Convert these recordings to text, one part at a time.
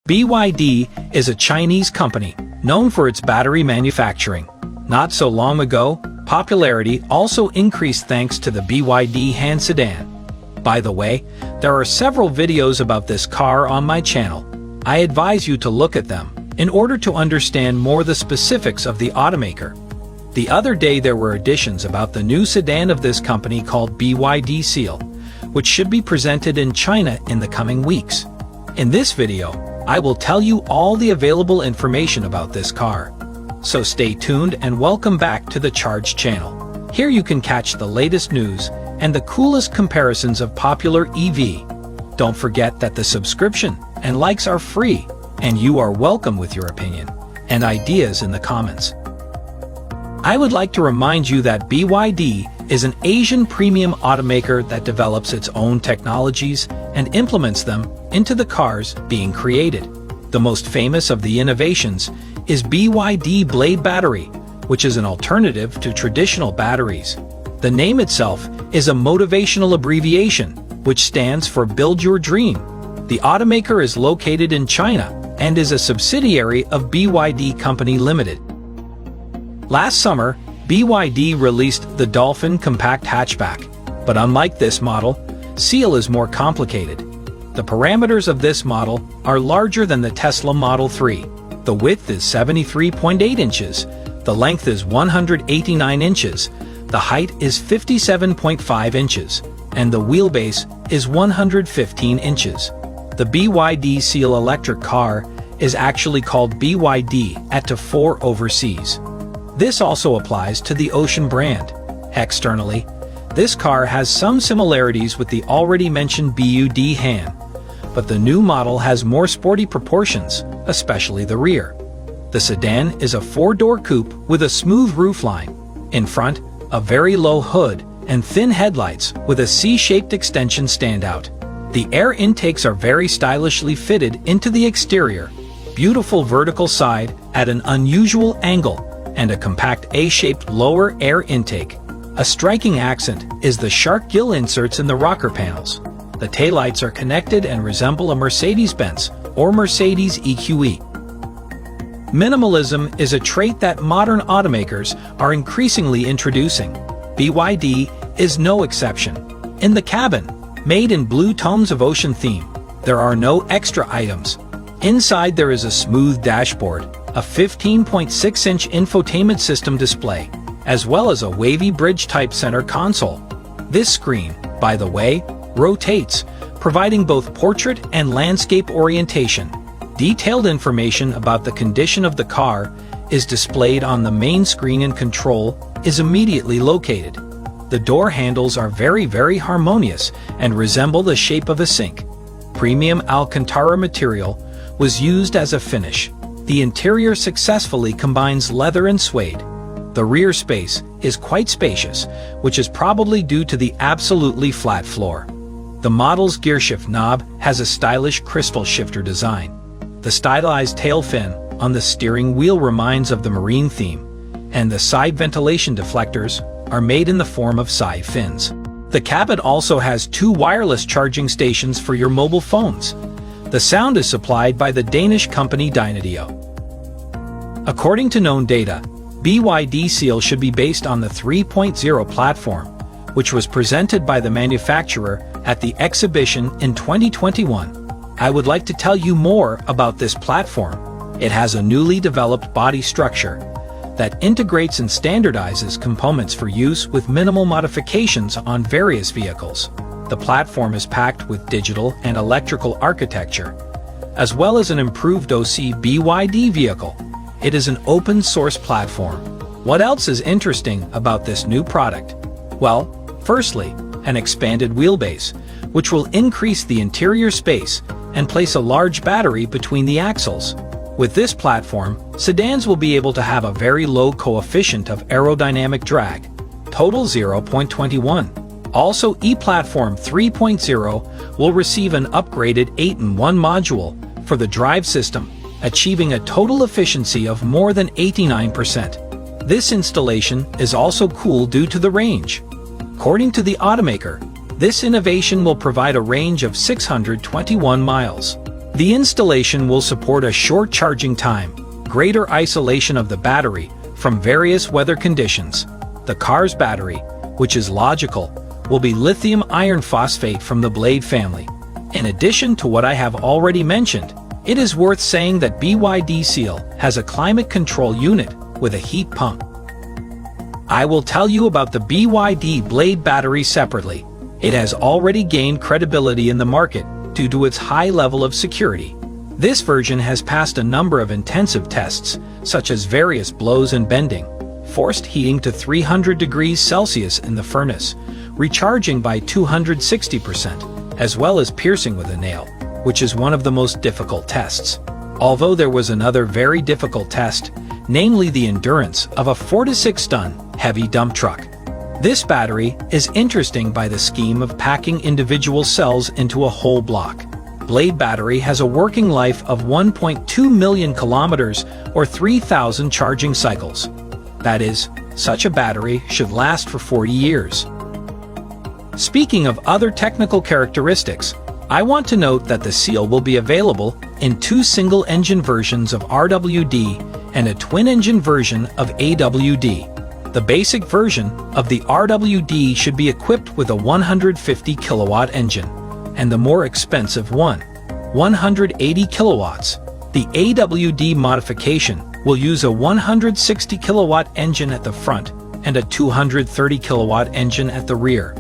BYD is a Chinese company known for its battery manufacturing. Not so long ago, popularity also increased thanks to the BYD Han sedan. By the way, there are several videos about this car on my channel. I advise you to look at them in order to understand more the specifics of the automaker. The other day there were additions about the new sedan of this company called BYD Seal, which should be presented in China in the coming weeks. In this video, I will tell you all the available information about this car. So stay tuned and welcome back to the Charge channel. Here you can catch the latest news and the coolest comparisons of popular EV. Don't forget that the subscription and likes are free, and you are welcome with your opinion and ideas in the comments. I would like to remind you that BYD is an Asian premium automaker that develops its own technologies and implements them into the cars being created. The most famous of the innovations is BYD Blade Battery, which is an alternative to traditional batteries. The name itself is a motivational abbreviation, which stands for Build Your Dream. The automaker is located in China and is a subsidiary of BYD Company Limited. Last summer, BYD released the Dolphin compact hatchback, but unlike this model, Seal is more complicated. The parameters of this model are larger than the Tesla Model 3. The width is 73.8 inches, the length is 189 inches, the height is 57.5 inches, and the wheelbase is 115 inches. The BYD Seal electric car is actually called BYD AT4 overseas. This also applies to the Ocean brand. Externally, this car has some similarities with the already mentioned BYD Han, but the new model has more sporty proportions, especially the rear. The sedan is a four-door coupe with a smooth roofline. In front, a very low hood and thin headlights with a C-shaped extension stand out. The air intakes are very stylishly fitted into the exterior, beautiful vertical side at an unusual angle, and a compact A-shaped lower air intake. A striking accent is the shark gill inserts in the rocker panels. The taillights are connected and resemble a Mercedes-Benz or Mercedes EQE. Minimalism is a trait that modern automakers are increasingly introducing. BYD is no exception. In the cabin, made in blue tones of ocean theme, there are no extra items. Inside there is a smooth dashboard, a 15.6-inch infotainment system display, as well as a wavy bridge-type center console. This screen, by the way, rotates, providing both portrait and landscape orientation. Detailed information about the condition of the car is displayed on the main screen, and control is immediately located. The door handles are very harmonious and resemble the shape of a sink. Premium Alcantara material was used as a finish. The interior successfully combines leather and suede. The rear space is quite spacious, which is probably due to the absolutely flat floor. The model's gearshift knob has a stylish crystal shifter design. The stylized tail fin on the steering wheel reminds of the marine theme, and the side ventilation deflectors are made in the form of side fins. The cabin also has two wireless charging stations for your mobile phones. The sound is supplied by the Danish company Dynadio. According to known data, BYD Seal should be based on the 3.0 platform, which was presented by the manufacturer at the exhibition in 2021. I would like to tell you more about this platform. It has a newly developed body structure that integrates and standardizes components for use with minimal modifications on various vehicles. The platform is packed with digital and electrical architecture, as well as an improved OC BYD vehicle. It is an open-source platform. What else is interesting about this new product? Well, firstly, an expanded wheelbase, which will increase the interior space and place a large battery between the axles. With this platform, sedans will be able to have a very low coefficient of aerodynamic drag, total 0.21. Also, E-Platform 3.0 will receive an upgraded 8-in-1 module for the drive system, achieving a total efficiency of more than 89%. This installation is also cool due to the range. According to the automaker, this innovation will provide a range of 621 miles. The installation will support a short charging time, greater isolation of the battery from various weather conditions. The car's battery, which is logical, will be lithium iron phosphate from the Blade family. In addition to what I have already mentioned, it is worth saying that BYD Seal has a climate control unit with a heat pump. I will tell you about the BYD Blade battery separately. It has already gained credibility in the market due to its high level of security. This version has passed a number of intensive tests, such as various blows and bending, forced heating to 300 degrees Celsius in the furnace, recharging by 260%, as well as piercing with a nail, which is one of the most difficult tests. Although there was another very difficult test, namely the endurance of a 4 to 6 ton heavy dump truck. This battery is interesting by the scheme of packing individual cells into a whole block. Blade battery has a working life of 1.2 million kilometers or 3,000 charging cycles. That is, such a battery should last for 40 years. Speaking of other technical characteristics, I want to note that the Seal will be available in 2 single-engine versions of RWD and a twin-engine version of AWD. The basic version of the RWD should be equipped with a 150 kilowatt engine, and the more expensive one, 180 kilowatts. The AWD modification will use a 160 kilowatt engine at the front and a 230 kilowatt engine at the rear.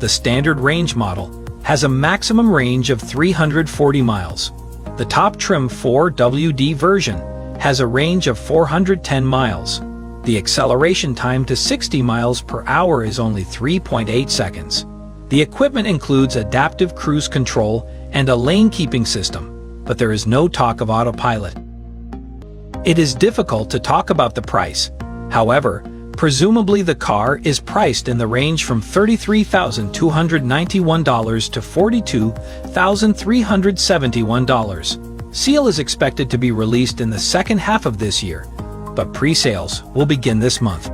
The standard range model has a maximum range of 340 miles. The top trim 4WD version has a range of 410 miles. The acceleration time to 60 miles per hour is only 3.8 seconds. The equipment includes adaptive cruise control and a lane-keeping system, but there is no talk of autopilot. It is difficult to talk about the price. However, presumably the car is priced in the range from $33,291 to $42,371. Seal is expected to be released in the second half of this year, but pre-sales will begin this month.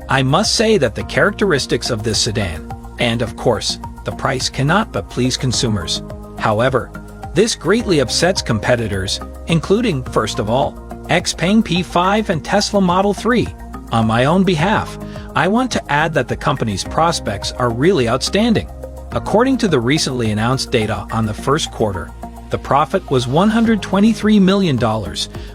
I must say that the characteristics of this sedan, and of course, the price cannot but please consumers. However, this greatly upsets competitors, including, first of all, XPeng P5 and Tesla Model 3. On my own behalf, I want to add that the company's prospects are really outstanding. According to the recently announced data on the first quarter, the profit was $123 million,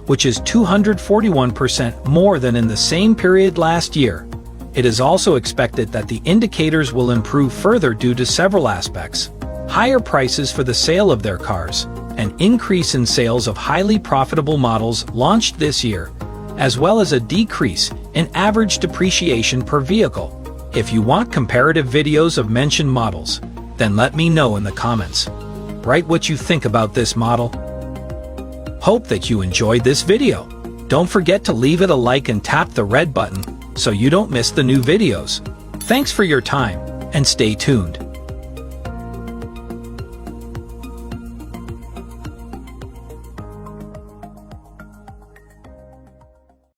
which is 241% more than in the same period last year. It is also expected that the indicators will improve further due to several aspects: higher prices for the sale of their cars, an increase in sales of highly profitable models launched this year, as well as a decrease in average depreciation per vehicle. If you want comparative videos of mentioned models, then let me know in the comments. Write what you think about this model. Hope that you enjoyed this video. Don't forget to leave it a like and tap the red button so you don't miss the new videos. Thanks for your time, and stay tuned.